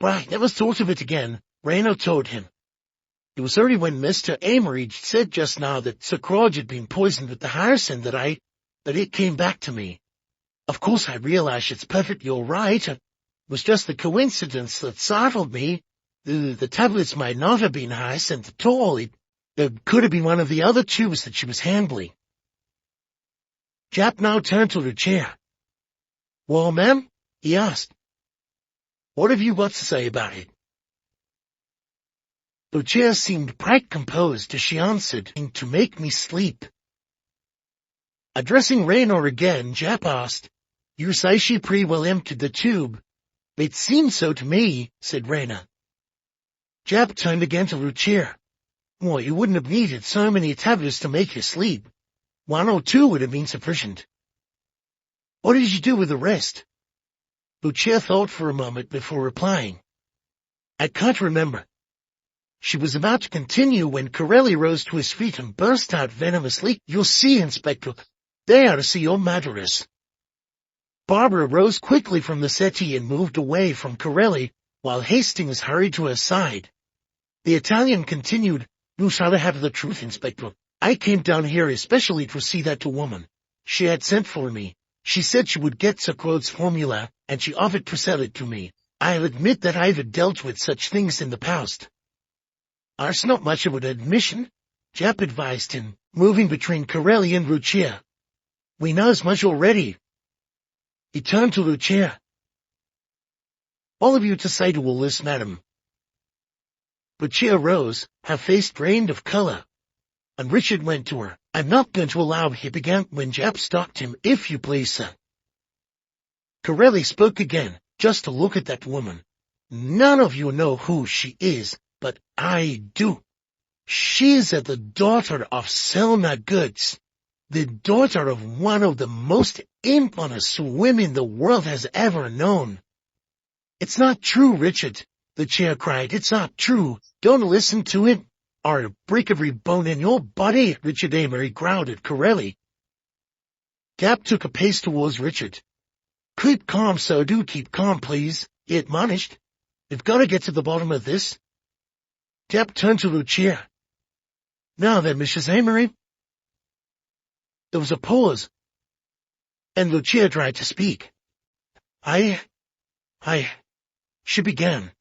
Well, I never thought of it again, Rayner told him. It was only when Mr. Amory said just now that Sir Claud had been poisoned with the hyacinth that it came back to me. Of course I realize it's perfectly all right. It was just the coincidence that startled me. The tablets might not have been hyacinth at all. It could have been one of the other tubes that she was handling. Japp now turned to the chair. Well, ma'am, he asked. What have you got to say about it? Lucia seemed quite composed as she answered, to make me sleep. Addressing Rayner again, Japp asked, You say she pretty well emptied the tube. It seems so to me, said Rayner. Japp turned again to Lucia. Well, you wouldn't have needed so many tablets to make you sleep. 1 or 2 would have been sufficient. What did you do with the rest? Lucia thought for a moment before replying. I can't remember. She was about to continue when Corelli rose to his feet and burst out venomously. You'll see, Inspector. They are to see your murderess. Barbara rose quickly from the settee and moved away from Corelli, while Hastings hurried to her side. The Italian continued, You shall have the truth, Inspector. I came down here especially to see that woman. She had sent for me. She said she would get Sir Claude's formula, and she offered to sell it to me. I'll admit that I've dealt with such things in the past. That's not much of an admission, Japp advised him, moving between Corelli and Lucia. We know as much already. He turned to Lucia. All of you to say to all this, madam. Lucia rose, her face drained of color, and Richard went to her. I'm not going to allow, he began when Japp stopped him. If you please, sir. Corelli spoke again. Just to look at that woman. None of you know who she is. But I do. She is the daughter of Selma Goods, the daughter of one of the most infamous women the world has ever known. It's not true, Richard, the chair cried. It's not true. Don't listen to it, or I'll break every bone in your body, Richard Amory growled at Corelli. Japp took a pace towards Richard. Keep calm, sir, do keep calm, please, he admonished. We've got to get to the bottom of this. Japp turned to Lucia. Now then, Mrs. Amory. There was a pause, and Lucia tried to speak. She began.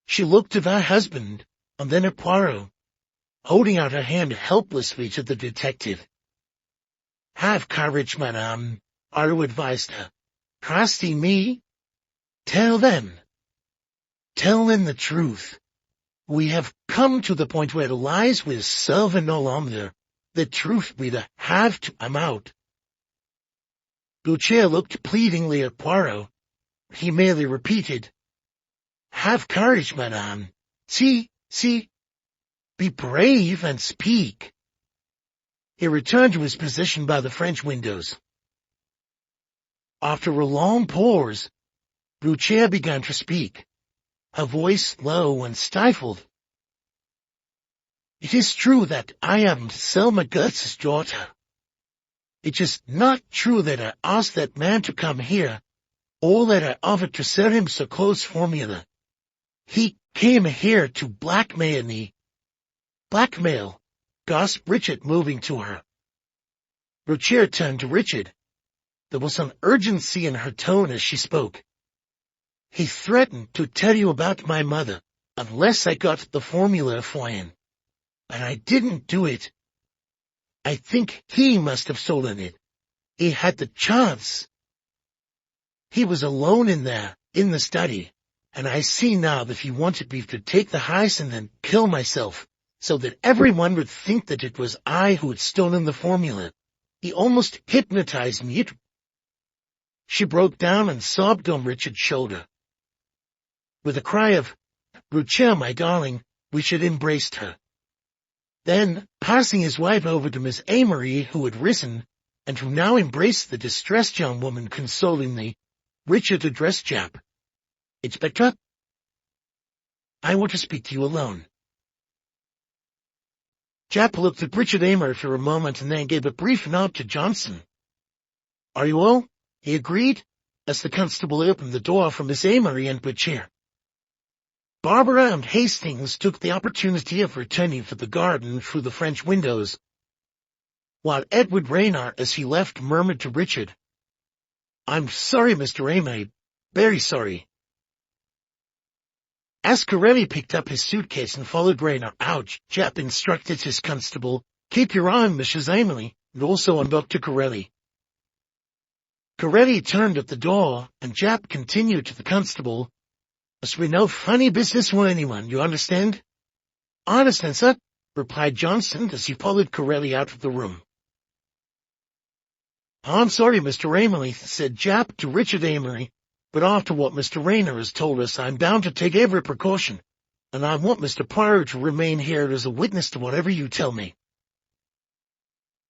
She looked at her husband, and then at Poirot, holding out her hand helplessly to the detective. Have courage, madame, Poirot advised her. Trusting me? Tell them the truth. We have come to the point where lies will serve no longer. The truth will have to come out. Lucia looked pleadingly at Poirot. He merely repeated, Have courage, madame. See, be brave and speak. He returned to his position by the French windows. After a long pause, Lucia began to speak, her voice low and stifled. It is true that I am Selma Gertz's daughter. It is not true that I asked that man to come here, or that I offered to sell him Sir Claude's formula. He came here to blackmail me. Blackmail, gasped Richard, moving to her. Lucia turned to Richard. There was some urgency in her tone as she spoke. He threatened to tell you about my mother, unless I got the formula for him. And I didn't do it. I think he must have stolen it. He had the chance. He was alone in there, in the study, and I see now that he wanted me to take the hyacinth and kill myself, so that everyone would think that it was I who had stolen the formula. He almost hypnotized me. She broke down and sobbed on Richard's shoulder. With a cry of, Lucia, my darling, Richard embraced her. Then, passing his wife over to Miss Amory, who had risen, and who now embraced the distressed young woman consolingly, Richard addressed Japp. Inspector, I want to speak to you alone. Japp looked at Richard Amory for a moment and then gave a brief nod to Johnson. Are you well? He agreed. as the constable opened the door for Miss Amory and chair. Barbara and Hastings took the opportunity of returning for the garden through the French windows, while Edward Rayner, as he left, murmured to Richard, "I'm sorry, Mr. Amory, very sorry." As Corelli picked up his suitcase and followed Rayner out, Japp instructed his constable, "Keep your eye on Mrs. Amory, and also on Dr. Corelli." Corelli turned at the door, and Japp continued to the constable, "Must be no funny business for anyone, you understand?" "I understand, sir," replied Johnson as he followed Corelli out of the room. "I'm sorry, Mr. Amory," said Japp to Richard Amory, "but after what Mr. Rayner has told us, I'm bound to take every precaution, and I want Mr. Poirot to remain here as a witness to whatever you tell me."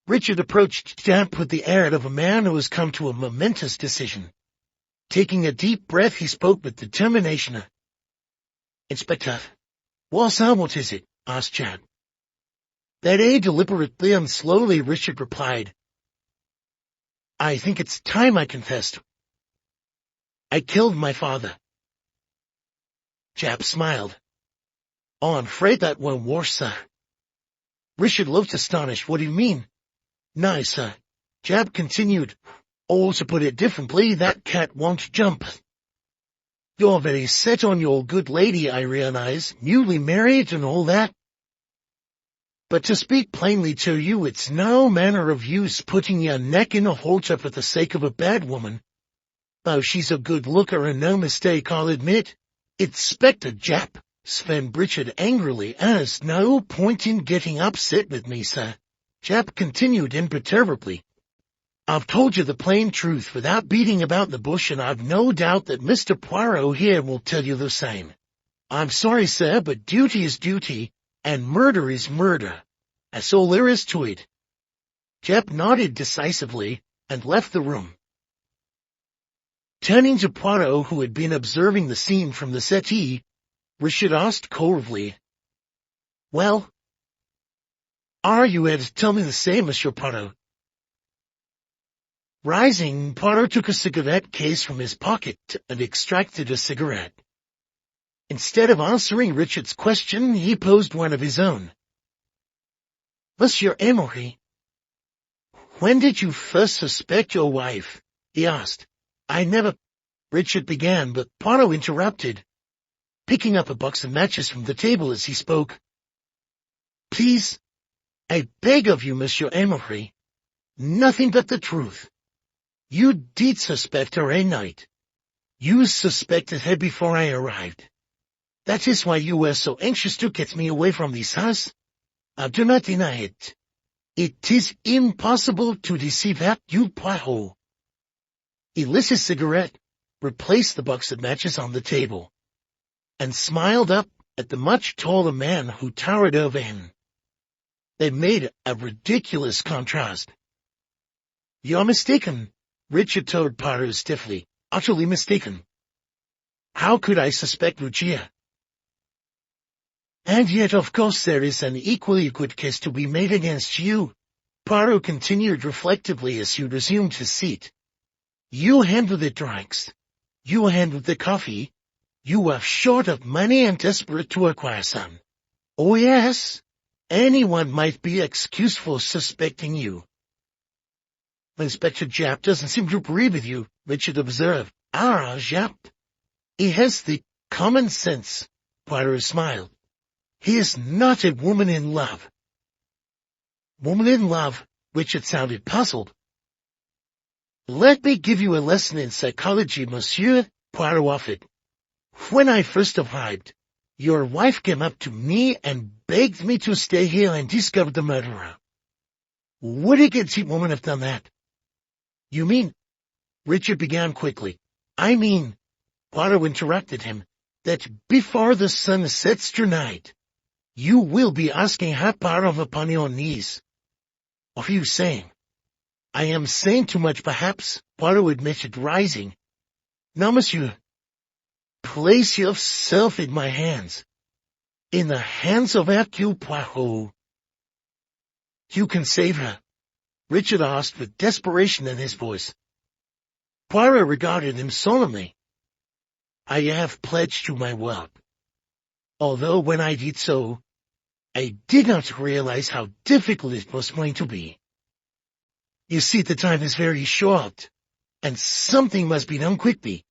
Richard approached Japp with the air of a man who has come to a momentous decision. Taking a deep breath, he spoke with determination. "Inspector." "Well, sir, what is it?" asked Japp. Very deliberately and slowly, Richard replied, "I think it's time I confessed. I killed my father." Japp smiled. "Oh, I'm afraid that won't work, sir." Richard looked astonished. "What do you mean?" "No, sir," Japp continued. "Or to put it differently, that cat won't jump. You're very set on your good lady, I realize, newly married and all that. But to speak plainly to you, it's no manner of use putting your neck in a halter for the sake of a bad woman. Though she's a good looker and no mistake, I'll admit. Inspector Japp," Sven Richard angrily, "there's no point in getting upset with me, sir." Japp continued imperturbably, "I've told you the plain truth without beating about the bush, and I've no doubt that Mr. Poirot here will tell you the same. I'm sorry, sir, but duty is duty, and murder is murder. That's all there is to it." Japp nodded decisively and left the room. Turning to Poirot, who had been observing the scene from the settee, Richard asked coldly, "Well, are you here to tell me the same, Monsieur Poirot?" Rising, Poirot took a cigarette case from his pocket and extracted a cigarette. Instead of answering Richard's question, he posed one of his own. "Monsieur Amory, when did you first suspect your wife?" he asked. "I never—" Richard began, but Poirot interrupted, picking up a box of matches from the table as he spoke. "Please, I beg of you, Monsieur Amory, nothing but the truth. You did suspect her, eh, Knight? You suspected her before I arrived. That is why you were so anxious to get me away from this house? I do not deny it. It is impossible to deceive Hercule Poirot." He lit his cigarette, replaced the box of matches on the table, and smiled up at the much taller man who towered over him. They made a ridiculous contrast. "You're mistaken," Richard told Poirot stiffly, "utterly mistaken. How could I suspect Lucia? And yet, of course, there is an equally good case to be made against you," Poirot continued reflectively as he resumed his seat. "You handled the drugs. You handled the coffee. You were short of money and desperate to acquire some. Oh yes, anyone might be excused for suspecting you." "Inspector Japp doesn't seem to agree with you," Richard observed. "Ah, Japp. He has the common sense," Poirot smiled. "He is not a woman in love." "Woman in love?" Richard sounded puzzled. "Let me give you a lesson in psychology, monsieur," Poirot offered. "When I first arrived, your wife came up to me and begged me to stay here and discover the murderer. Would a guilty woman have done that?" "You mean—" Richard began quickly. "I mean," Poirot interrupted him, "that before the sun sets tonight, you will be asking her pardon upon your knees." "What are you saying?" "I am saying too much, perhaps," Poirot admitted, rising. "Now, monsieur, place yourself in my hands, in the hands of Hercule Poirot." "You can save her?" Richard asked with desperation in his voice. Poirot regarded him solemnly. I have pledged you my word. Although when I did so, I did not realize how difficult it was going to be. You see, the time is very short, and something must be done quickly.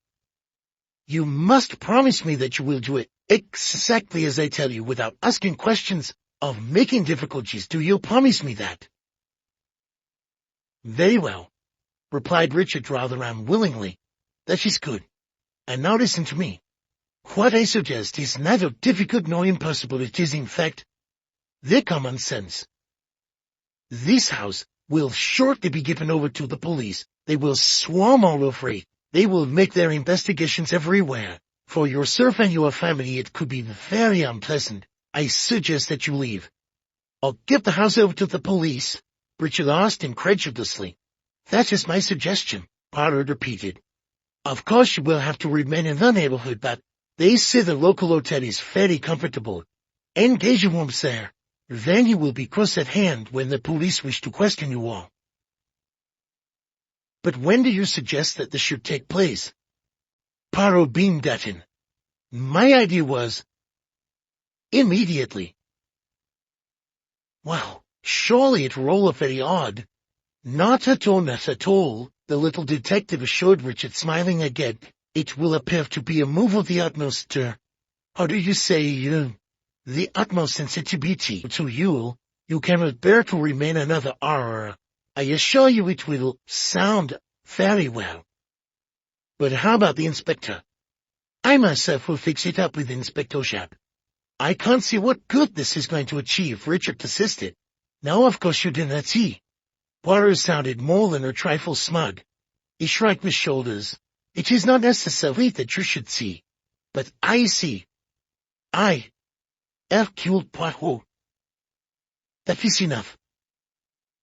You must promise me that you will do it exactly as I tell you, without asking questions or making difficulties. Do you promise me that? Very well, replied Richard rather unwillingly. That is good. And now listen to me. What I suggest is neither difficult nor impossible. It is, in fact, the common sense. This house will shortly be given over to the police. They will swarm all over it. They will make their investigations everywhere. For yourself and your family it could be very unpleasant. I suggest that you leave. I'll give the house over to the police, Richard asked incredulously. That is my suggestion, Poirot repeated. Of course you will have to remain in the neighborhood, but they say the local hotel is very comfortable. Engage a room there. Then you will be close at hand when the police wish to question you all. But when do you suggest that this should take place? Poirot beamed at him. My idea was immediately. Well, surely it will all very odd. Not at all, not at all, the little detective assured Richard, smiling again. It will appear to be a move of the utmost, how do you say, the utmost sensitivity to you. You cannot bear to remain another hour. I assure you it will sound very well. But how about the inspector? I myself will fix it up with Inspector Japp. I can't see what good this is going to achieve, Richard persisted. Now of course you did not see. Poirot sounded more than a trifle smug. He shrugged his shoulders. It is not necessary that you should see. But I see. I, Hercule Poirot. That is enough.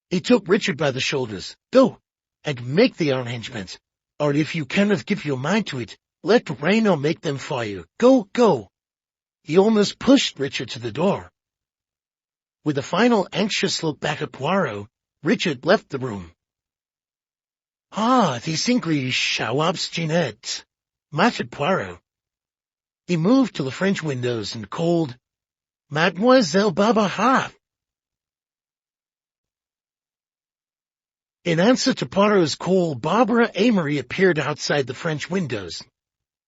He took Richard by the shoulders. Go, and make the arrangements. Or if you cannot give your mind to it, let Raynor make them for you. Go, go. He almost pushed Richard to the door. With a final anxious look back at Poirot, Richard left the room. Ah, this English, how obstinate, muttered Poirot. He moved to the French windows and called, Mademoiselle Barbara. In answer to Poirot's call, Barbara Amory appeared outside the French windows.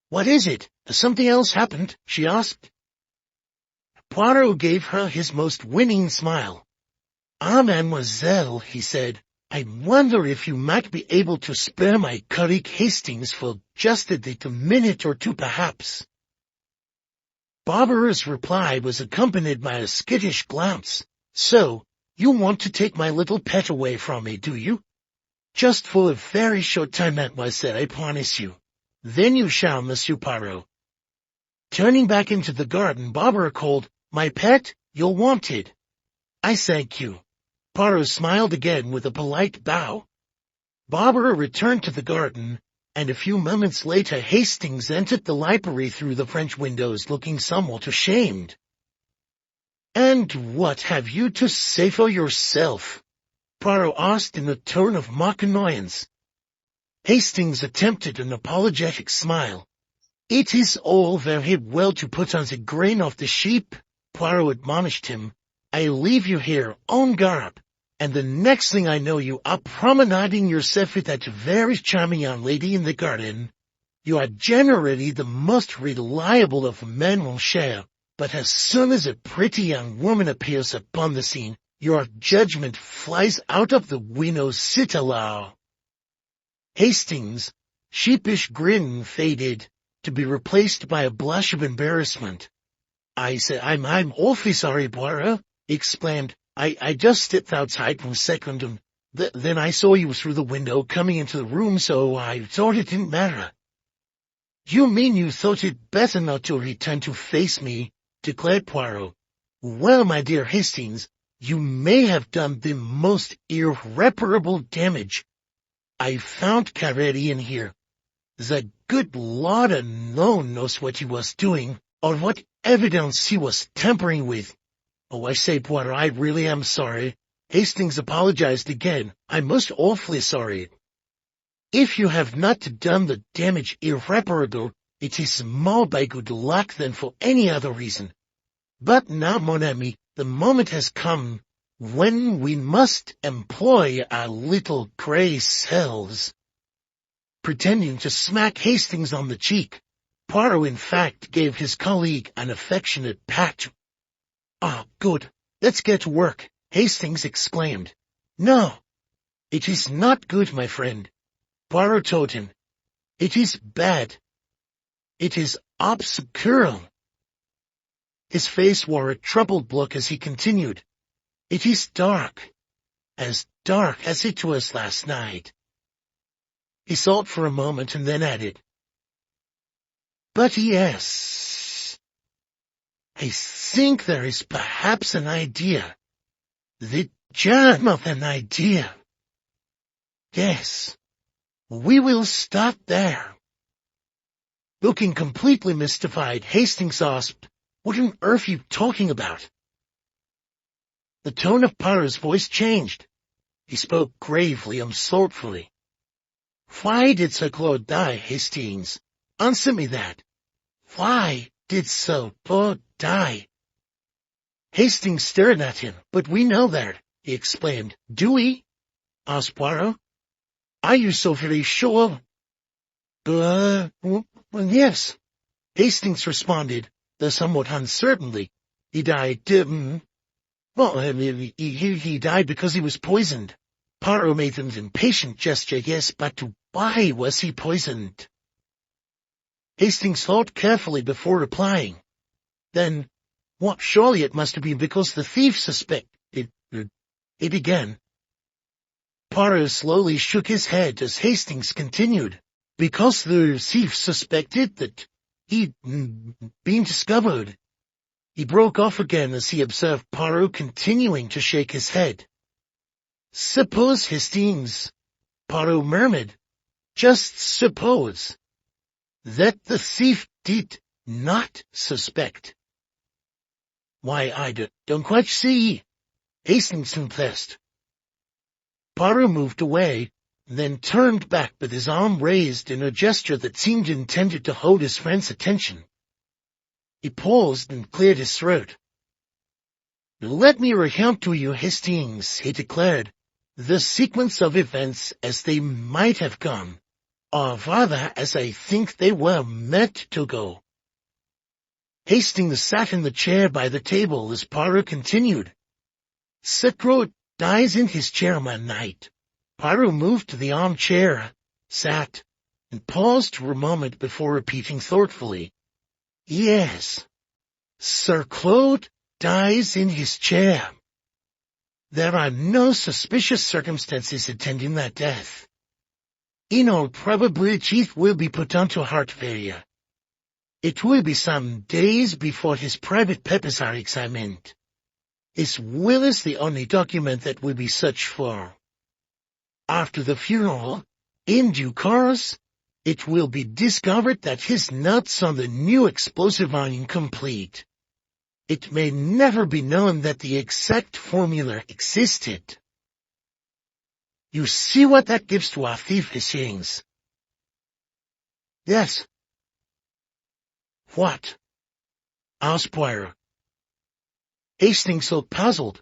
What is it? Has something else happened? She asked. Poirot gave her his most winning smile. Ah, mademoiselle, he said, I wonder if you might be able to spare my colleague Hastings for just a little minute or two, perhaps. Barbara's reply was accompanied by a skittish glance. So, you want to take my little pet away from me, do you? Just for a very short time, mademoiselle, I promise you. Then you shall, Monsieur Poirot. Turning back into the garden, Barbara called, My pet, you're wanted. I thank you. Poirot smiled again with a polite bow. Barbara returned to the garden, and a few moments later Hastings entered the library through the French windows, looking somewhat ashamed. And what have you to say for yourself? Poirot asked in a tone of mock annoyance. Hastings attempted an apologetic smile. It is all very well to put on the grain of the sheep, Poirot admonished him. I leave you here en garde, and the next thing I know you are promenading yourself with that very charming young lady in the garden. You are generally the most reliable of men, mon cher, but as soon as a pretty young woman appears upon the scene, your judgment flies out of the window. Citala. Hastings' sheepish grin faded, to be replaced by a blush of embarrassment. I said, I'm awfully sorry, Poirot, he exclaimed. I just stepped outside for a second, and then I saw you through the window coming into the room, so I thought it didn't matter. You mean you thought it better not to return to face me, declared Poirot. Well, my dear Hastings, you may have done the most irreparable damage. I found Caretti in here. The good Lord alone knows what he was doing, or what evidence he was tampering with. Oh, I say, Poirot, I really am sorry. Hastings apologized again. I'm most awfully sorry. If you have not done the damage irreparable, it is more by good luck than for any other reason. But now, mon ami, the moment has come when we must employ our little grey selves. Pretending to smack Hastings on the cheek, Poirot in fact gave his colleague an affectionate pat. "Ah, good. Let's get to work," Hastings exclaimed. "No, it is not good, my friend," Poirot told him. "It is bad. It is obscure." His face wore a troubled look as he continued. "It is dark as it was last night." He thought for a moment and then added, "But yes, I think there is perhaps an idea, the germ of an idea. Yes, we will start there." Looking completely mystified, Hastings asked, "What on earth are you talking about?" The tone of Poirot's voice changed. He spoke gravely and thoughtfully. "Why did Sir Claud die, Hastings? Answer me that. Why did Sir Claud die?" Hastings stared at him. "But we know that," he exclaimed. "Do we?" asked Poirot. "Are you so very sure?" Well, yes," Hastings responded, though somewhat uncertainly. "He died, he died because he was poisoned." Poirot made an impatient gesture. "Yes, but why was he poisoned?" Hastings thought carefully before replying. Then, "What, surely it must have been because the thief suspected it again." Poirot slowly shook his head as Hastings continued. "Because the thief suspected that he'd been discovered." He broke off again as he observed Poirot continuing to shake his head. "Suppose, Hastings," Poirot murmured, "just suppose that the thief did not suspect." "Why, I don't quite see," Hastings confessed. Poirot moved away, then turned back with his arm raised in a gesture that seemed intended to hold his friend's attention. He paused and cleared his throat. "Let me recount to you, Hastings," he declared, "the sequence of events as they might have gone, or rather as I think they were meant to go." Hastings sat in the chair by the table as Poirot continued. "Sir Claud dies in his chair one night." Poirot moved to the armchair, sat, and paused for a moment before repeating thoughtfully, "Yes, Sir Claud dies in his chair. There are no suspicious circumstances attending that death. In all probability it will be put on to heart failure. It will be some days before his private papers are examined. His will is the only document that will be searched for. After the funeral, in due course, it will be discovered that his notes on the new explosive are incomplete. It may never be known that the exact formula existed. You see what that gives to our thief, Hastings?" "Yes." "What?" asked Poirot. Hastings looked puzzled.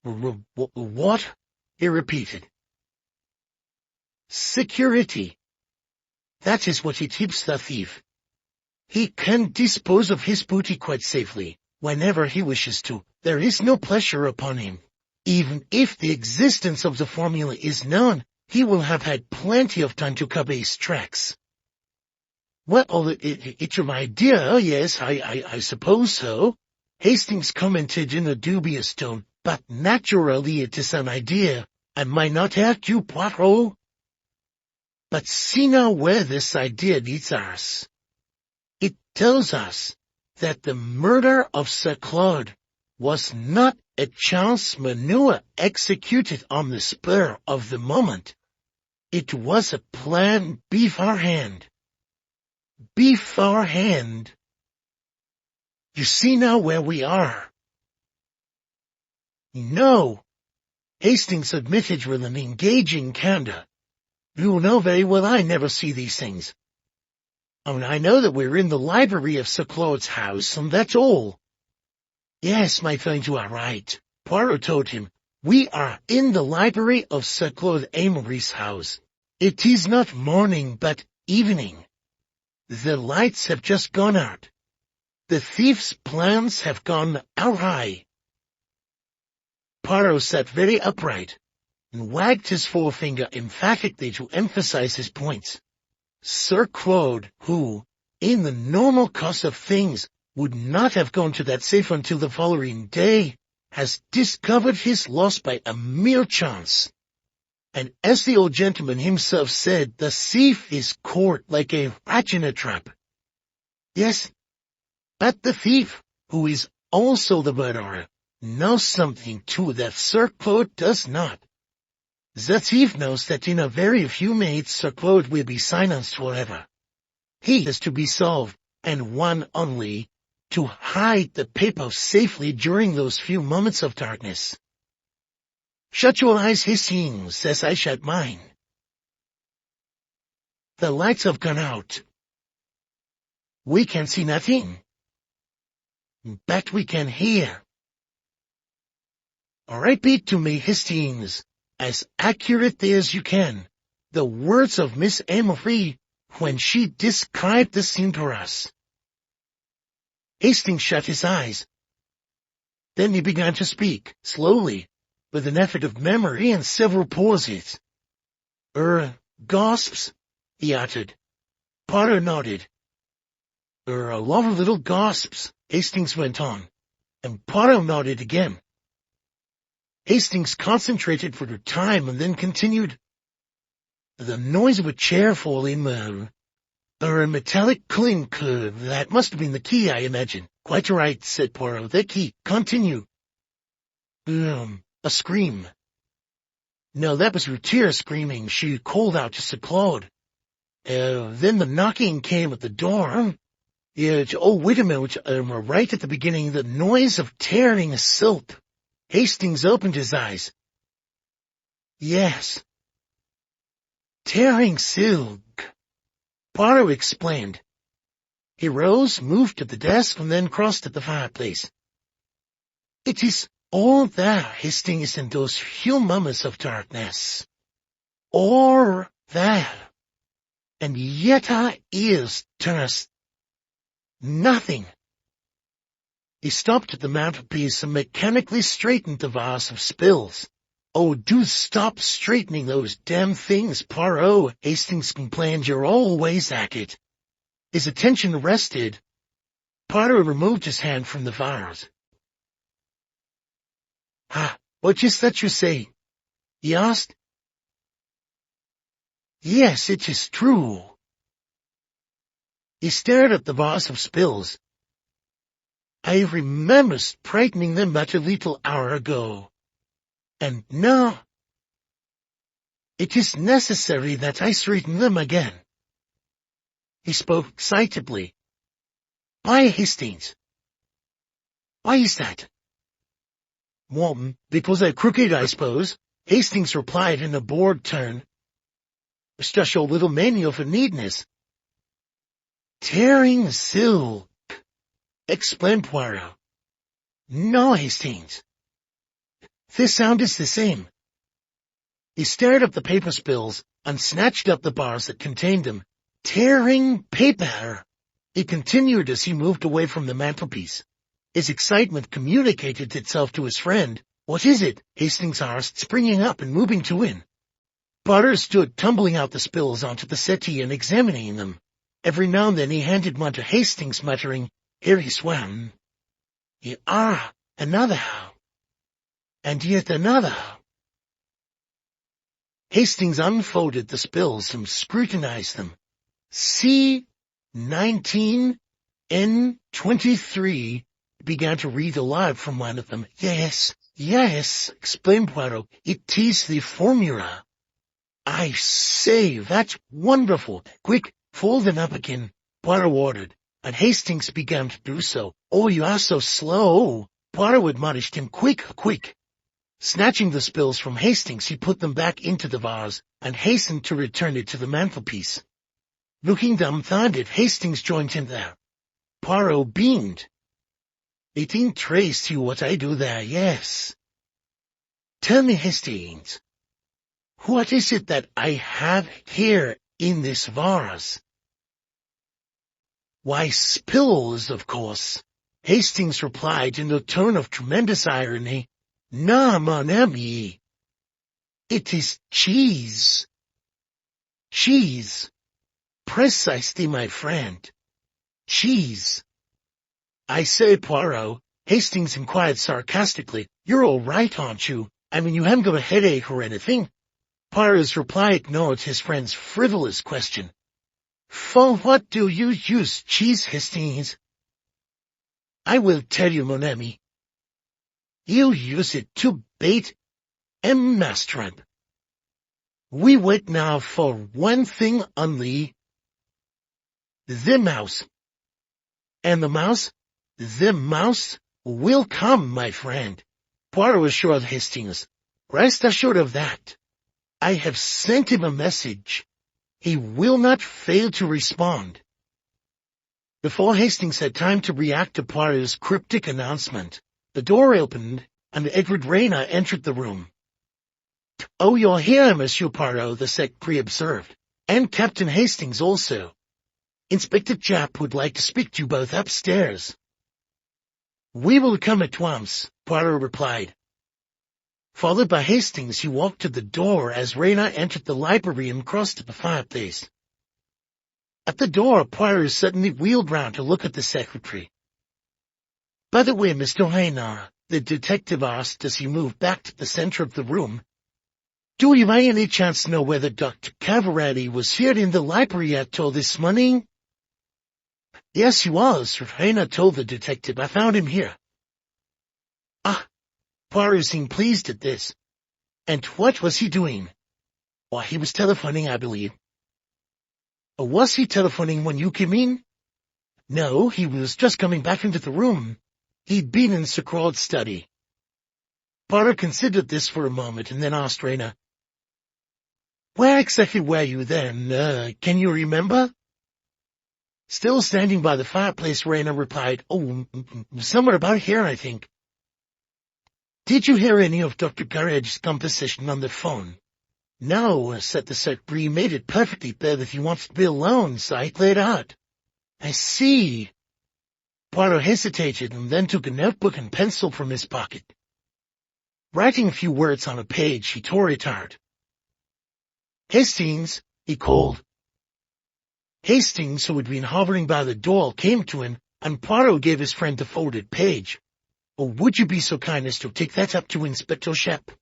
"What?" he repeated. "Security. That is what it keeps the thief. He can dispose of his booty quite safely, whenever he wishes to. There is no pressure upon him. Even if the existence of the formula is known, he will have had plenty of time to cover his tracks." "Well, it's your idea, yes, I suppose so," Hastings commented in a dubious tone, "but naturally it is an idea. I might not hurt you, Poirot. But see now where this idea leads us. It tells us that the murder of Sir Claud was not a chance maneuver executed on the spur of the moment. It was a plan beforehand. Beforehand. You see now where we are." "No," Hastings admitted with an engaging candor. You know very well I never see these things. I know that we're in the library of Sir Claud's house, and that's all. Yes, my friend, you are right, Poirot told him. We are in the library of Sir Claud Amory's house. It is not morning, but evening. The lights have just gone out. The thief's plans have gone awry. Poirot sat very upright and wagged his forefinger emphatically to emphasize his points. Sir Claud, who, in the normal course of things, would not have gone to that safe until the following day, has discovered his loss by a mere chance. And as the old gentleman himself said, the thief is caught like a rat in a trap. Yes, but the thief, who is also the murderer, knows something too that Sir Claud does not. The thief knows that in a very few minutes Sir Claud will be silenced forever. He is to be solved, and one only, to hide the paper safely during those few moments of darkness. Shut your eyes, Hastings, as I shut mine. The lights have gone out. We can see nothing, but we can hear. Repeat to me, Hastings, as accurately as you can, the words of Miss Amory when she described the scene to us. Hastings shut his eyes. Then he began to speak, slowly, with an effort of memory and several pauses. Gasps, he uttered. Poirot nodded. A lot of little gasps, Hastings went on, and Poirot nodded again. Hastings concentrated for a time and then continued. The noise of a chair falling, a metallic clink, that must have been the key, I imagine. Quite right, said Poirot. The key. Continue. A scream. No, that was Routier screaming. She called out to Sir Claud. Then the knocking came at the door. Wait a minute. Right at the beginning, the noise of tearing a silk. Hastings opened his eyes. Yes. Tearing silk. Poirot explained. He rose, moved to the desk, and then crossed to the fireplace. It is all there, Hastings, in those few moments of darkness. All there. And yet our ears turn us nothing. He stopped at the mantelpiece and mechanically straightened the vase of spills. Oh, do stop straightening those damn things, Poirot, Hastings complained. You're always at it. His attention rested. Poirot removed his hand from the vase. What is that you say? He asked. Yes, it is true. He stared at the vase of spills. I remember straightening them but a little hour ago. And now, it is necessary that I straighten them again. He spoke excitedly. Why, Hastings? Why is that? Well, because they're crooked, I suppose, Hastings replied in a bored tone. It's just your little manual for neatness. Tearing silk, explained Poirot. No, Hastings. This sound is the same. He stared at the paper spills and snatched up the bars that contained them. Tearing paper, he continued as he moved away from the mantelpiece. His excitement communicated itself to his friend. What is it? Hastings asked, springing up and moving to in. Potter stood tumbling out the spills onto the settee and examining them. Every now and then he handed one to Hastings, muttering, Here he swam. Another. And yet another. Hastings unfolded the spills and scrutinized them. C19, N23, began to read aloud from one of them. Yes, exclaimed Poirot. It is the formula. I say, that's wonderful. Quick, fold them up again, Poirot ordered, and Hastings began to do so. Oh, you are so slow. Poirot admonished him. Quick. Snatching the spills from Hastings, he put them back into the vase and hastened to return it to the mantelpiece. Looking dumbfounded, Hastings joined him there. Poirot beamed. "It interests you what I do there, yes. Tell me, Hastings, what is it that I have here in this vase?" "Why, spills, of course," Hastings replied in a tone of tremendous irony. "Na, mon ami. It is cheese." "Cheese." "Precisely, my friend. Cheese." "I say, Poirot," Hastings inquired sarcastically, "you're all right, aren't you? I mean, you haven't got a headache or anything?" Poirot's reply ignored his friend's frivolous question. "For what do you use cheese, Hastings?" "I will tell you, mon ami. You use it to bait a mousetrap. We wait now for one thing only. The mouse. And the mouse? The mouse will come, my friend," Poirot assured Hastings. "Rest assured of that. I have sent him a message. He will not fail to respond." Before Hastings had time to react to Poirot's cryptic announcement, the door opened, and Edward Rayner entered the room. "Oh, you're here, Monsieur Poirot," the secretary observed, "and Captain Hastings also. Inspector Japp would like to speak to you both upstairs." "We will come at once," Poirot replied. Followed by Hastings, he walked to the door as Rayner entered the library and crossed to the fireplace. At the door, Poirot suddenly wheeled round to look at the secretary. "By the way, Mr. Rayner," the detective asked as he moved back to the center of the room, "do you by any chance know whether Dr. Cavarelli was here in the library at all this morning?" "Yes, he was," Rayner told the detective. "I found him here." "Ah." Poirot seemed pleased at this. "And what was he doing?" "Why, he was telephoning, I believe." "Was he telephoning when you came in?" "No, he was just coming back into the room. He'd been in Sir Claud's study." Poirot considered this for a moment and then asked Rayner, "Where exactly were you then? Can you remember?" Still standing by the fireplace, Rayner replied, "Oh, somewhere about here, I think." "Did you hear any of Dr. Garrett's conversation on the phone?" "No," said the secretary. "He made it perfectly clear that he wanted to be alone, so I played out." "I see." Poirot hesitated and then took a notebook and pencil from his pocket. Writing a few words on a page, he tore it out. "Hastings," he called. Hastings, who had been hovering by the door, came to him, and Poirot gave his friend the folded page. "Oh, would you be so kind as to take that up to Inspector Japp?"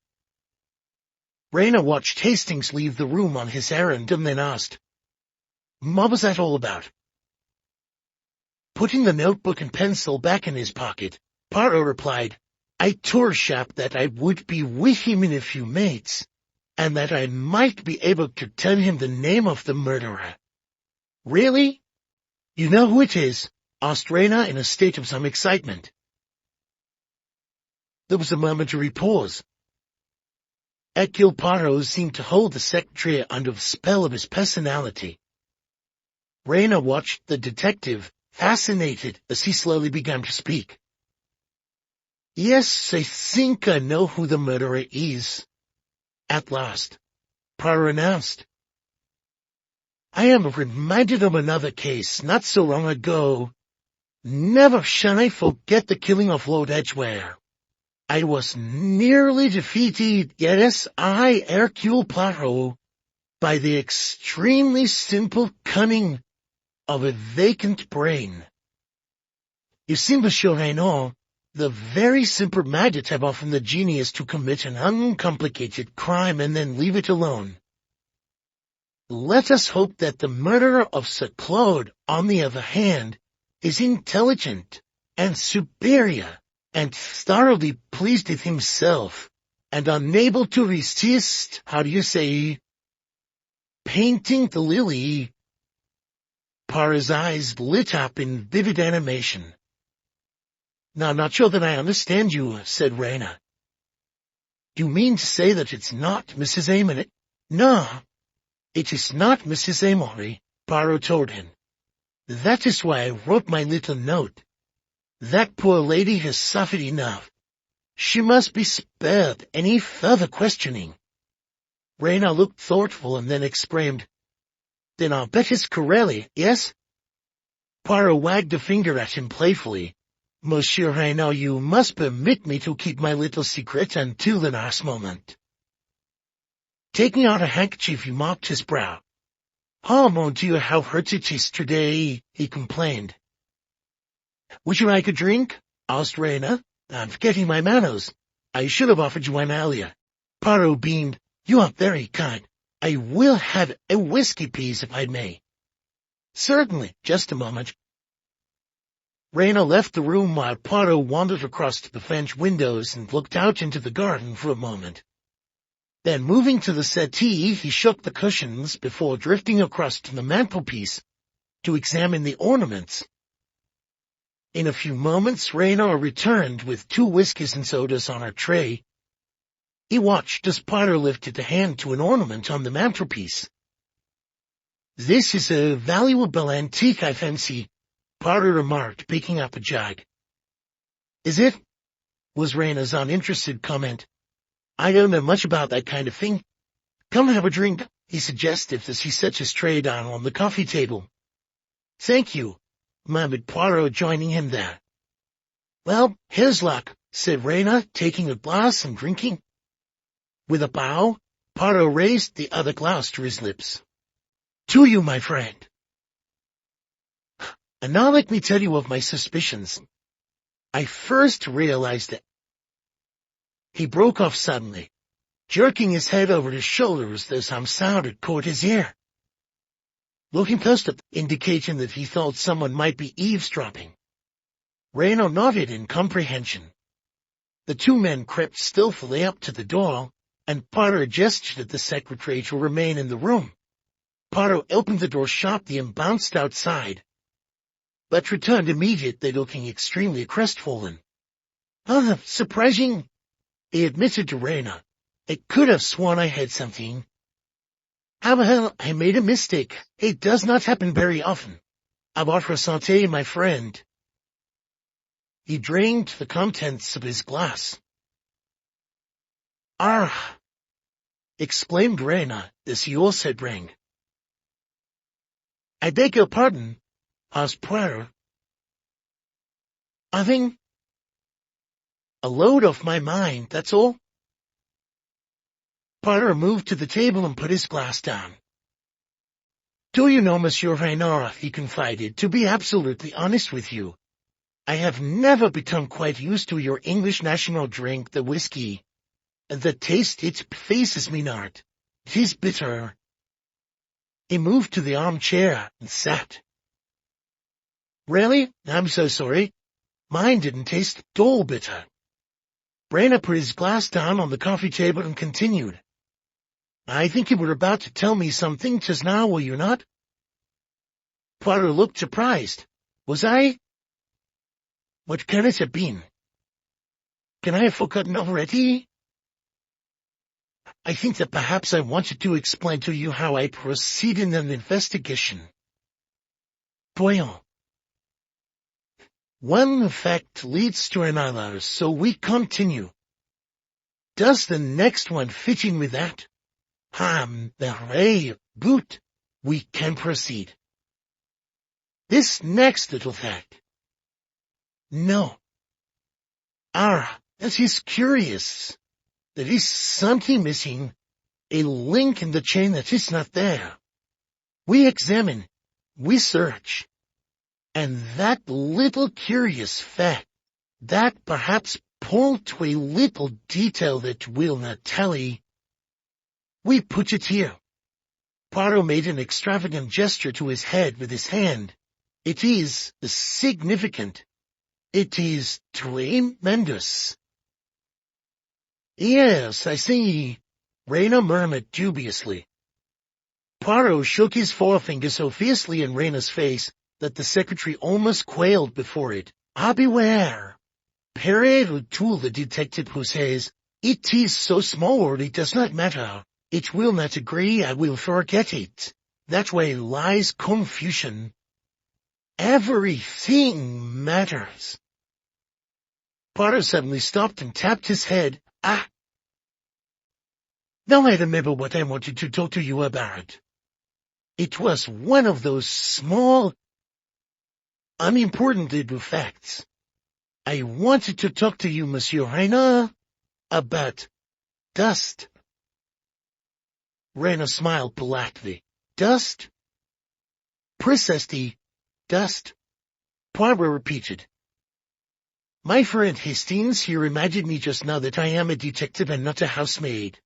Rayner watched Hastings leave the room on his errand and then asked, "What was that all about?" Putting the notebook and pencil back in his pocket, Poirot replied, "I told Japp that I would be with him in a few minutes, and that I might be able to tell him the name of the murderer." "Really? You know who it is?" asked Rayner in a state of some excitement. There was a momentary pause. Hercule Poirot seemed to hold the secretary under the spell of his personality. Rayner watched the detective, fascinated, as he slowly began to speak. "Yes, I think I know who the murderer is." At last, Poirot announced, "I am reminded of another case not so long ago. Never shall I forget the killing of Lord Edgware. I was nearly defeated, yes, I, Hercule Poirot, by the extremely simple cunning of a vacant brain. You see, Monsieur Rayner, the very simple minded have often the genius to commit an uncomplicated crime and then leave it alone. Let us hope that the murderer of Sir Claud, on the other hand, is intelligent and superior, and thoroughly pleased with himself, and unable to resist, painting the lily." Poirot's eyes lit up in vivid animation. "Now, not sure that I understand you," said Rayner. You mean to say that it's not Mrs. Amory? No, it is not Mrs. Amory, Poirot told him. That is why I wrote my little note. That poor lady has suffered enough. She must be spared any further questioning. Rayna looked thoughtful and then exclaimed, Then I'll bet it's Corelli, yes? Poirot wagged a finger at him playfully. Monsieur Rayna, you must permit me to keep my little secret until the last moment. Taking out a handkerchief, he mopped his brow. Oh, mon Dieu, how hurt it is today, he complained. Would you like a drink? Asked Rayna. I'm forgetting my manners. I should have offered you one earlier. Poirot beamed. You are very kind. I will have a whiskey, please, if I may. Certainly. Just a moment. Rayna left the room while Poirot wandered across to the French windows and looked out into the garden for a moment. Then, moving to the settee, he shook the cushions before drifting across to the mantelpiece to examine the ornaments. In a few moments, Rayna returned with 2 whiskeys and sodas on her tray. He watched as Poirot lifted a hand to an ornament on the mantelpiece. This is a valuable antique, I fancy, Poirot remarked, picking up a jug. Is it? Was Rayna's uninterested comment. I don't know much about that kind of thing. Come have a drink, he suggested as he set his tray down on the coffee table. Thank you, murmured Poirot, joining him there. Well, here's luck, said Rayna, taking a glass and drinking. With a bow, Poirot raised the other glass to his lips. To you, my friend. And now let me tell you of my suspicions. I first realized that. He broke off suddenly, jerking his head over his shoulder as though some sound had caught his ear. Looking close up, indicating that he thought someone might be eavesdropping. Rayna nodded in comprehension. The 2 men crept stealthily up to the door, and Poirot gestured at the secretary to remain in the room. Poirot opened the door sharply and bounced outside, but returned immediately, looking extremely crestfallen. Oh, surprising, he admitted to Rayna. I could have sworn I had something. How the hell, I made a mistake. It does not happen very often. À votre santé, my friend. He drained the contents of his glass. Ah! Exclaimed Rayna as he also drank. I beg your pardon, asked Poirot. Nothing? A load off my mind, that's all. Poirot moved to the table and put his glass down. Do you know, Monsieur Rayna, he confided, to be absolutely honest with you, I have never become quite used to your English national drink, the whiskey. The taste, it faces me not. It is bitter. He moved to the armchair and sat. Really? I'm so sorry. Mine didn't taste at all bitter. Rayna put his glass down on the coffee table and continued. I think you were about to tell me something just now, were you not? Poirot looked surprised. Was I? What can it have been? Can I have forgotten already? I think that perhaps I wanted to explain to you how I proceed in an investigation. Voyons. One fact leads to another, so we continue. Does the next one fit in with that? Very good. We can proceed. This next little fact. No. That is curious. There is something missing, a link in the chain that is not there. We examine, we search, and that little curious fact, that perhaps point to a little detail that will not tally, we put it here. Poirot made an extravagant gesture to his head with his hand. It is significant. It is tremendous. Yes, I see, Rayna murmured dubiously. Poirot shook his forefinger so fiercely in Rayna's face that the secretary almost quailed before it. Ah, beware! Pere le tool, the detective who says, It is so small it does not matter. It will not agree, I will forget it. That way lies confusion. Everything matters. Poirot suddenly stopped and tapped his head. Ah! Now I remember what I wanted to talk to you about. It was one of those small, unimportant little facts. I wanted to talk to you, Monsieur Reina, about dust. Reina smiled politely. Dust? Precisely, dust. Poirot repeated. My friend Hastings here imagined me just now that I am a detective and not a housemaid.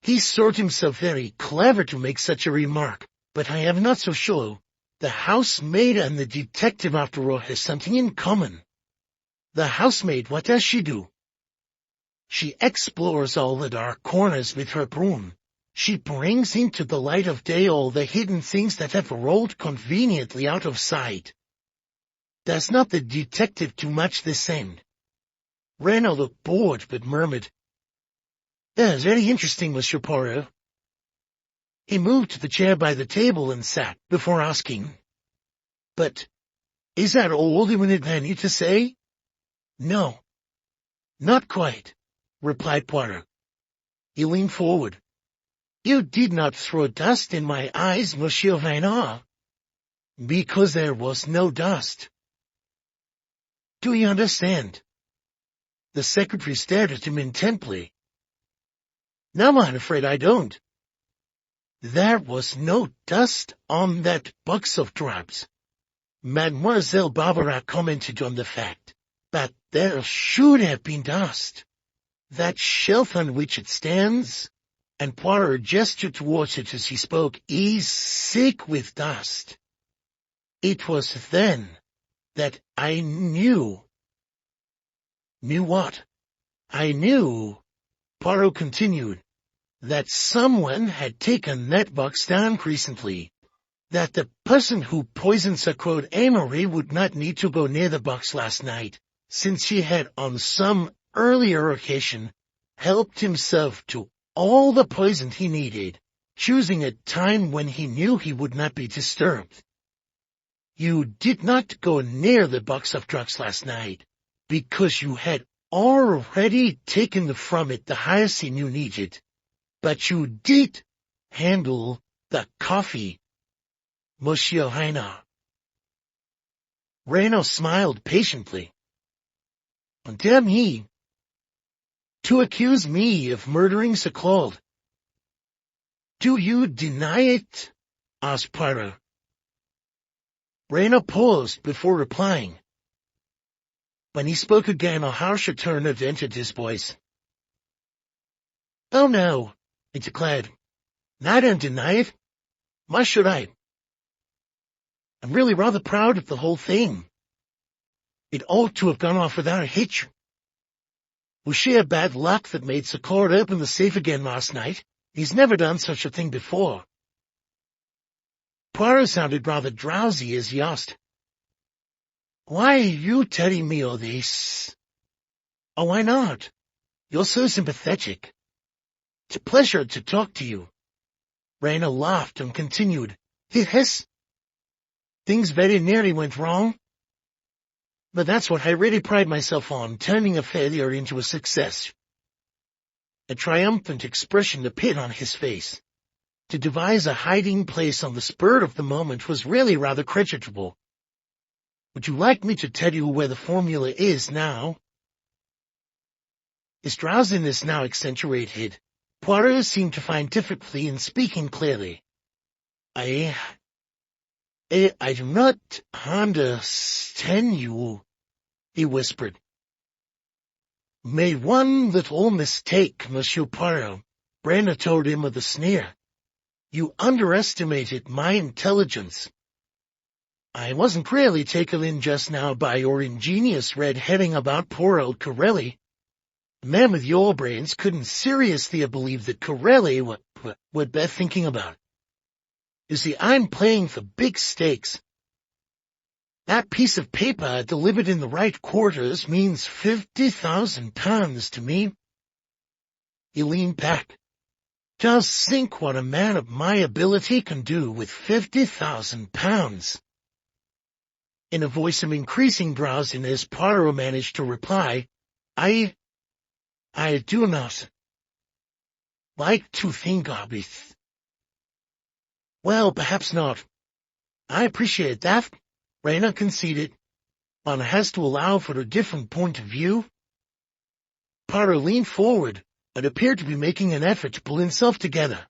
He thought himself very clever to make such a remark, but I am not so sure. The housemaid and the detective, after all, has something in common. The housemaid, what does she do? She explores all the dark corners with her broom. She brings into the light of day all the hidden things that have rolled conveniently out of sight. Does not the detective do much the same? Reina looked bored, but murmured, "That's very interesting, Monsieur Poirot." He moved to the chair by the table and sat, before asking, "But is that all you would plan you to say?" "No, not quite," replied Poirot. He leaned forward. "You did not throw dust in my eyes, Monsieur Reina." "Because there was no dust." "Do you understand?" The secretary stared at him intently. "No, I'm afraid I don't." "There was no dust on that box of drugs." Mademoiselle Barbara commented on the fact, "but there should have been dust. That shelf on which it stands," and Poirot gestured towards it as he spoke, "is thick with dust. It was then that I knew." "Knew what?" "I knew," Poirot continued, "that someone had taken that box down recently. That the person who poisoned Sir Claud Amory would not need to go near the box last night, since he had on some earlier occasion helped himself to all the poison he needed, choosing a time when he knew he would not be disturbed. You did not go near the box of drugs last night, because you had already taken from it the hyacinth you needed, but you did handle the coffee, Monsieur Reina." Reina smiled patiently. "Damn me! To accuse me of murdering Sir Claud." "Do you deny it?" asked Poirot. Reina paused before replying. When he spoke again, a harsher tone had entered his voice. "Oh no," he declared. "I don't deny it. Why should I? I'm really rather proud of the whole thing. It ought to have gone off without a hitch. Was sheer bad luck that made Sir Claud open the safe again last night. He's never done such a thing before." Poirot sounded rather drowsy as he asked, "Why are you telling me all this?" "Oh, why not? You're so sympathetic. It's a pleasure to talk to you." Reina laughed and continued, "Yes, things very nearly went wrong. But that's what I really pride myself on, turning a failure into a success." A triumphant expression appeared on his face. To devise a hiding place on the spur of the moment was really rather creditable. "Would you like me to tell you where the formula is now?" His drowsiness now accentuated. Poirot seemed to find difficulty in speaking clearly. I do not understand you," he whispered. "Made one little mistake, Monsieur Poirot," Reina told him with a sneer. "You underestimated my intelligence. I wasn't really taken in just now by your ingenious red herring about poor old Corelli. A man with your brains couldn't seriously have believed that Corelli would be thinking about. You see, I'm playing for big stakes. That piece of paper delivered in the right quarters means £50,000 to me. He leaned back. Just think what a man of my ability can do with £50,000. In a voice of increasing drowsiness, Poirot managed to reply, I do not like to think of it. Well, perhaps not. I appreciate that, Rayna conceded. One has to allow for a different point of view. Poirot leaned forward and appeared to be making an effort to pull himself together.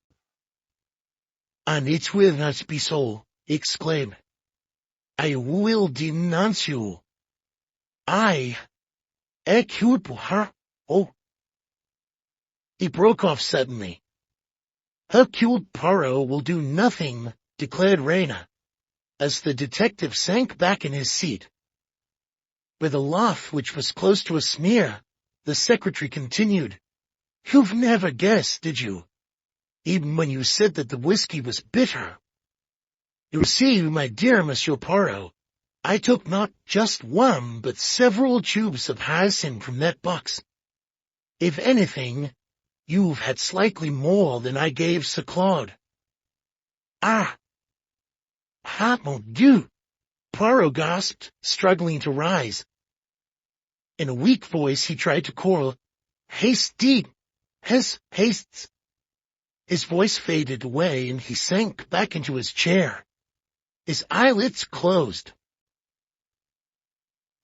And it will not be so, he exclaimed. I will denounce you. Hercule Poirot. Oh. He broke off suddenly. Hercule Poirot will do nothing, declared Rayna, as the detective sank back in his seat. With a laugh which was close to a sneer, the secretary continued, You've never guessed, did you? Even when you said that the whiskey was bitter. You see, my dear Monsieur Poirot, I took not just one, but several tubes of hyacinth from that box. If anything, you've had slightly more than I gave Sir Claud. Mon Dieu! Poirot gasped, struggling to rise. In a weak voice he tried to call, Hastes. His voice faded away and he sank back into his chair. His eyelids closed.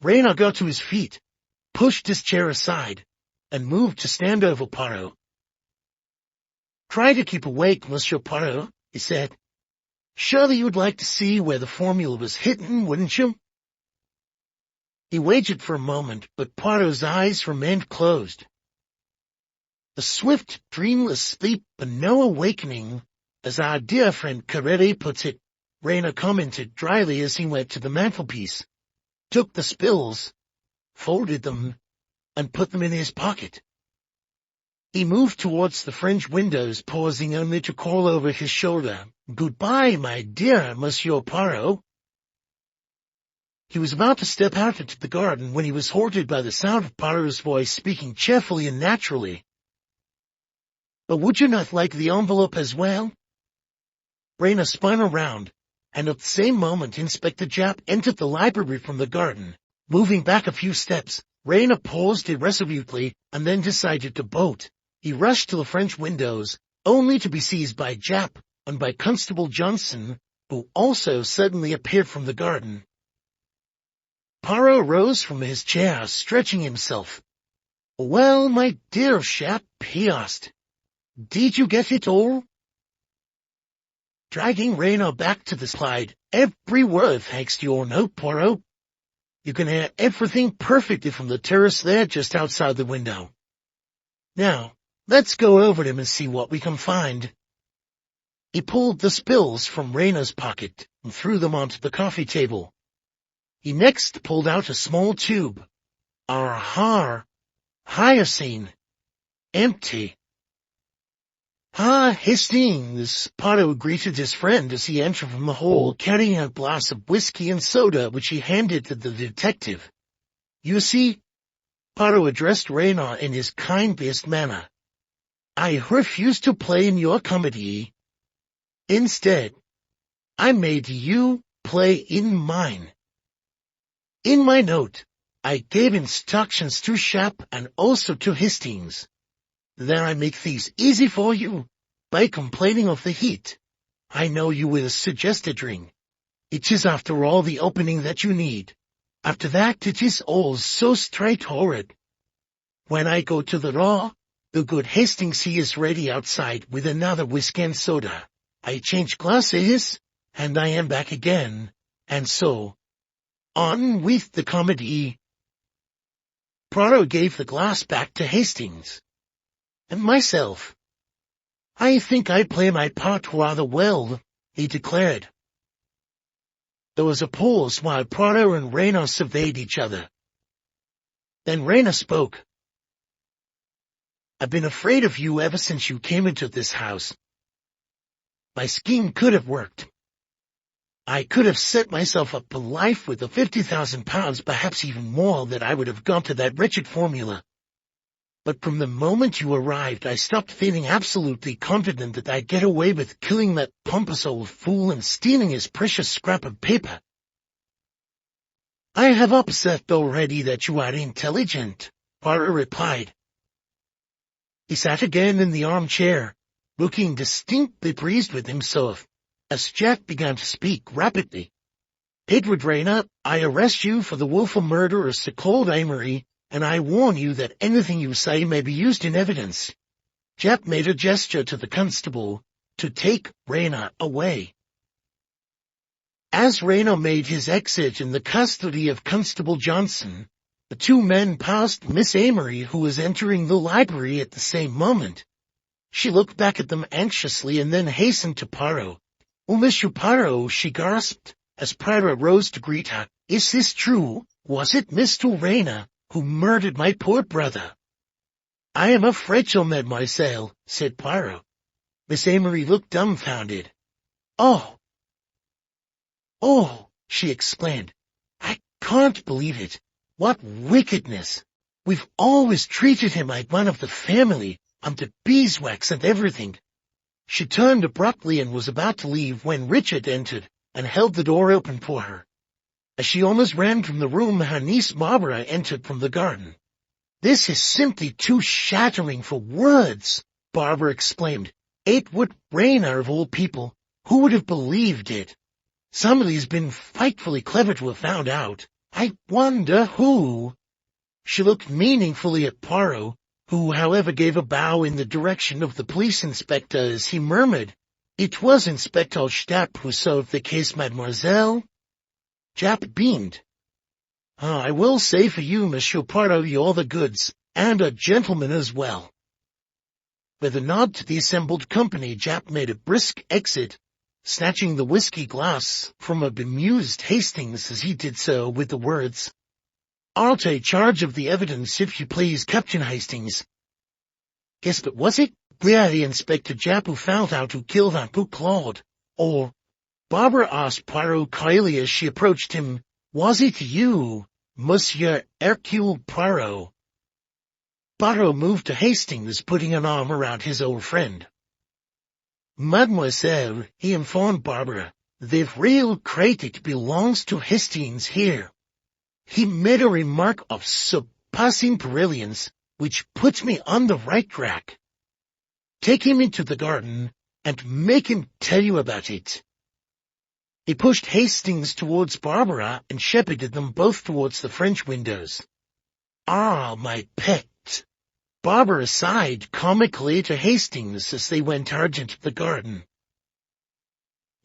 Rayna got to his feet, pushed his chair aside, and moved to stand over Poirot. Try to keep awake, Monsieur Poirot, he said. Surely you'd like to see where the formula was hidden, wouldn't you? He waited for a moment, but Poirot's eyes remained closed. A swift, dreamless sleep and no awakening, as our dear friend Coretti puts it, Rayna commented dryly as he went to the mantelpiece, took the spills, folded them, and put them in his pocket. He moved towards the French windows, pausing only to call over his shoulder, Goodbye, my dear Monsieur Poirot. He was about to step out into the garden when he was halted by the sound of Poirot's voice speaking cheerfully and naturally. But would you not like the envelope as well? Rayna spun around, and at the same moment Inspector Japp entered the library from the garden. Moving back a few steps, Rayna paused irresolutely and then decided to bolt. He rushed to the French windows, only to be seized by Japp and by Constable Johnson, who also suddenly appeared from the garden. Poirot rose from his chair, stretching himself. Well, my dear chap, he asked, did you get it all? Dragging Rayna back to the slide, every word thanks to your note, Poirot. You can hear everything perfectly from the terrace there just outside the window. Now, let's go over them and see what we can find. He pulled the spills from Rayna's pocket and threw them onto the coffee table. He next pulled out a small tube. Hyacinth. Empty. Hastings, Poirot greeted his friend as he entered from the hall, carrying a glass of whiskey and soda which he handed to the detective. You see, Poirot addressed Rayna in his kindliest manner. I refuse to play in your comedy. Instead, I made you play in mine. In my note, I gave instructions to Japp and also to Hastings. Then I make things easy for you by complaining of the heat. I know you will suggest a drink. It is after all the opening that you need. After that it is all so straightforward. When I go to the raw, the good Hastings he is ready outside with another whiskey and soda. I change glasses, and I am back again, and so on with the comedy. Poirot gave the glass back to Hastings. And myself. I think I play my part rather well, he declared. There was a pause while Poirot and Rayna surveyed each other. Then Rayna spoke. I've been afraid of you ever since you came into this house. My scheme could have worked. I could have set myself up for life with the £50,000, perhaps even more, that I would have gone to that wretched formula. But from the moment you arrived, I stopped feeling absolutely confident that I'd get away with killing that pompous old fool and stealing his precious scrap of paper. I have observed already that you are intelligent, Poirot replied. He sat again in the armchair, looking distinctly pleased with himself, as Jack began to speak rapidly. Edward Rayner, I arrest you for the wilful murder of Sir Claud Amory, and I warn you that anything you say may be used in evidence. Jack made a gesture to the constable to take Rayner away. As Rayner made his exit in the custody of Constable Johnson, the two men passed Miss Amory, who was entering the library at the same moment. She looked back at them anxiously and then hastened to Poirot. "Oh, Monsieur Poirot," she gasped, as Poirot rose to greet her. "Is this true? Was it Mr. Rayner who murdered my poor brother?" "I am afraid so, mademoiselle," said Poirot. Miss Amory looked dumbfounded. Oh, she exclaimed. "I can't believe it. What wickedness! We've always treated him like one of the family, under beeswax and everything." She turned abruptly and was about to leave when Richard entered and held the door open for her. As she almost ran from the room, her niece Barbara entered from the garden. "This is simply too shattering for words," Barbara exclaimed. "Edward Rayner, of all people, who would have believed it? Somebody's been frightfully clever to have found out. I wonder who." She looked meaningfully at Poirot, who, however, gave a bow in the direction of the police inspector as he murmured, "It was Inspector Stapp who solved the case, mademoiselle." Japp beamed. "I will say for you, Monsieur Poirot, you're the goods, and a gentleman as well." With a nod to the assembled company, Japp made a brisk exit, snatching the whiskey glass from a bemused Hastings as he did so with the words, "I'll take charge of the evidence if you please, Captain Hastings." "Yes, but was it really Inspector Japp who found out who killed Uncle Claude? Or," Barbara asked Poirot coyly as she approached him, "was it you, Monsieur Hercule Poirot?" Poirot moved to Hastings, putting an arm around his old friend. "Mademoiselle," he informed Barbara, "the real credit belongs to Hastings here. He made a remark of surpassing brilliance, which puts me on the right track. Take him into the garden, and make him tell you about it." He pushed Hastings towards Barbara and shepherded them both towards the French windows. "Ah, my pet," Barbara sighed comically to Hastings as they went out into the garden.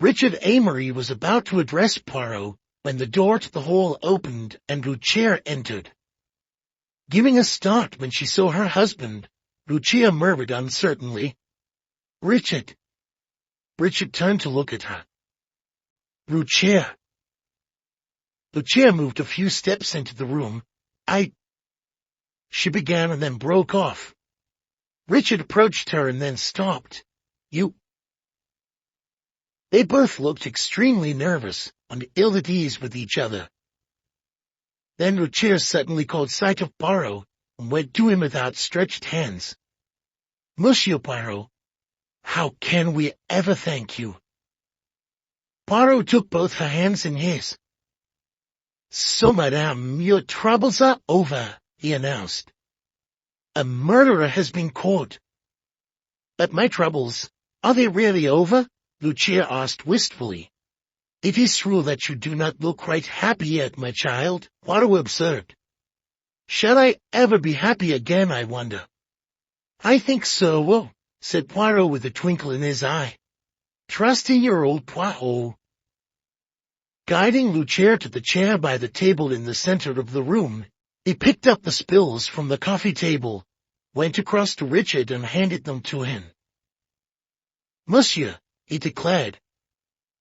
Richard Amory was about to address Poirot when the door to the hall opened and Lucia entered. Giving a start when she saw her husband, Lucia murmured uncertainly, "Richard." Richard turned to look at her. "Lucia." Lucia moved a few steps into the room. She began and then broke off. Richard approached her and then stopped. "You—" They both looked extremely nervous and ill at ease with each other. Then Lucia suddenly caught sight of Poirot and went to him with outstretched hands. "Monsieur Poirot, how can we ever thank you?" Poirot took both her hands in his. "So, madame, your troubles are over," he announced. "A murderer has been caught." "But my troubles, are they really over?" Lucia asked wistfully. "It is true that you do not look quite happy yet, my child," Poirot observed. "Shall I ever be happy again, I wonder?" "I think so," said Poirot with a twinkle in his eye. "Trust in your old Poirot." Guiding Lucia to the chair by the table in the center of the room, he picked up the spills from the coffee table, went across to Richard and handed them to him. "Monsieur," he declared,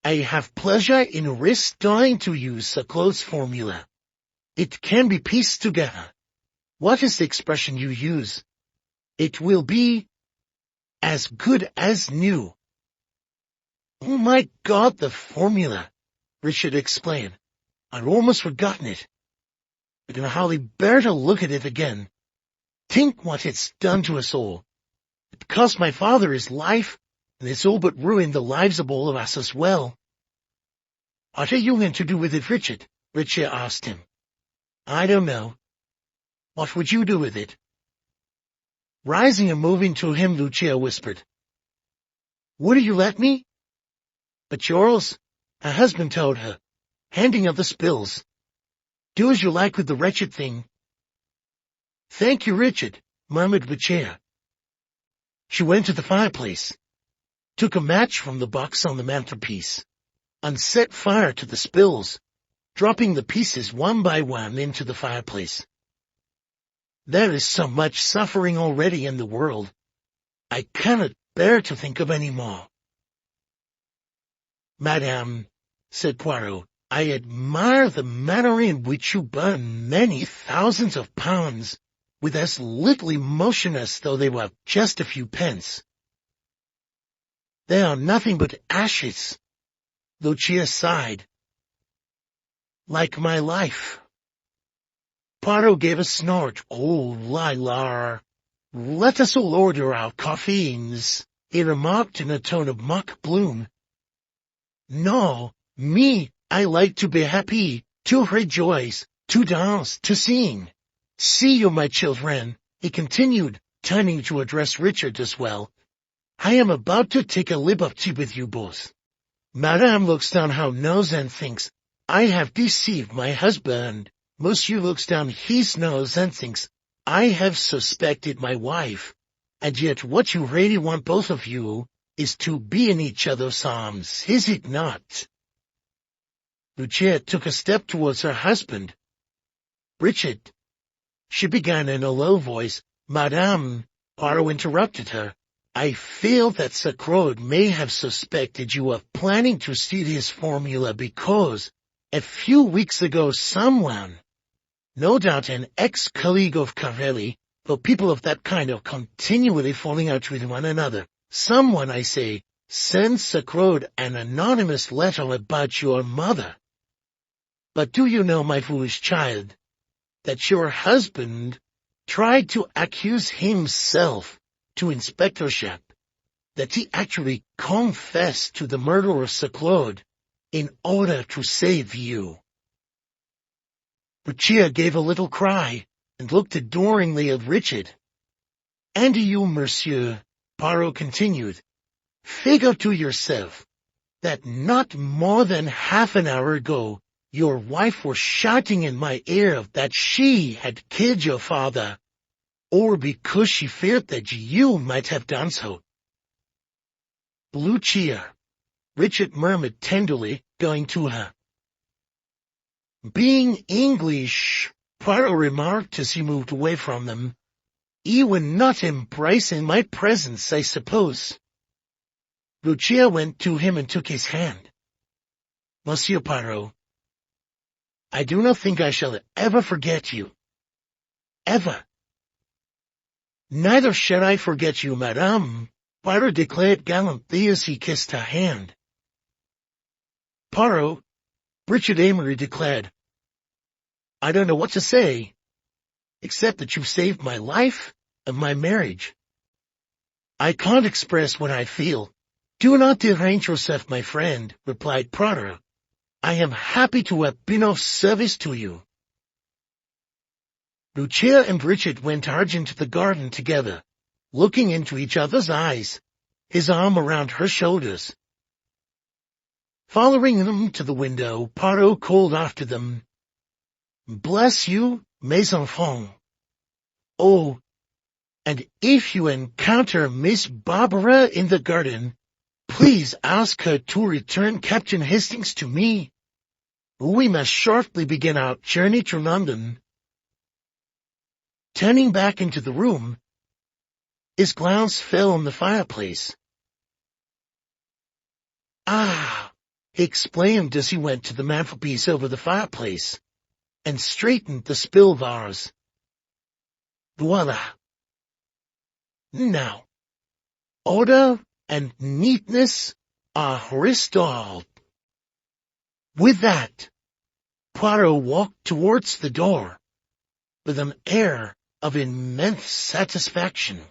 "I have pleasure in restoring to you Sir Claud's formula. It can be pieced together. What is the expression you use? It will be as good as new." "Oh my God, the formula!" Richard exclaimed. "I'd almost forgotten it. I can hardly bear to look at it again. think what it's done to us all. It cost my father his life, and it's all but ruined the lives of all of us as well. What are you going to do with it, Richard? Richard asked him. I don't know. What would you do with it? Rising and moving to him, Lucia whispered. Would you let me? But Charles, her husband told her, handing her the spills. Do as you like with the wretched thing. Thank you, Richard, murmured Lucia. She went to the fireplace, took a match from the box on the mantelpiece, and set fire to the spills, dropping the pieces one by one into the fireplace. There is so much suffering already in the world. I cannot bear to think of any more. Madame, said Poirot, I admire the manner in which you burn many thousands of pounds with as little emotion as though they were just a few pence. They are nothing but ashes. Lucia sighed. Like my life. Poirot gave a snort. Oh, Lilar. Let us all order our coffees, he remarked in a tone of mock gloom. No, me, I like to be happy, to rejoice, to dance, to sing. See you, my children, he continued, turning to address Richard as well. I am about to take a liberty with you both. Madame looks down her nose and thinks, I have deceived my husband. Monsieur looks down his nose and thinks, I have suspected my wife. And yet what you really want, both of you, is to be in each other's arms, is it not? Lucia took a step towards her husband. Richard, she began in a low voice. Madame, Poirot interrupted her. I feel that Sir Claud may have suspected you of planning to steal his formula because, a few weeks ago, someone, no doubt an ex-colleague of Carelli, though people of that kind are continually falling out with one another, someone, I say, sent Sir Claud an anonymous letter about your mother. But do you know, my foolish child, that your husband tried to accuse himself to Inspector Japp, that he actually confessed to the murder of Sir Claud in order to save you? Lucia gave a little cry and looked adoringly at Richard. And you, monsieur, Poirot continued, figure to yourself that not more than half an hour ago your wife was shouting in my ear that she had killed your father, or because she feared that you might have done so. Lucia, Richard murmured tenderly, going to her. Being English, Poirot remarked as he moved away from them, you would not embrace in my presence, I suppose. Lucia went to him and took his hand. Monsieur Poirot, I do not think I shall ever forget you. Ever. Neither shall I forget you, madame, Poirot declared gallantly as he kissed her hand. Poirot, Richard Amory declared, I don't know what to say, except that you've saved my life and my marriage. I can't express what I feel. Do not derange yourself, my friend, replied Poirot. I am happy to have been of service to you. Lucia and Richard went out into the garden together, looking into each other's eyes, his arm around her shoulders. Following them to the window, Poirot called after them, Bless you, mes enfants. Oh, and if you encounter Miss Barbara in the garden, please ask her to return Captain Hastings to me. We must shortly begin our journey to London. Turning back into the room, his glance fell on the fireplace. Ah, he exclaimed as he went to the mantelpiece over the fireplace and straightened the spill vase. Voila! Now, order and neatness are restored. With that, Poirot walked towards the door with an air of immense satisfaction.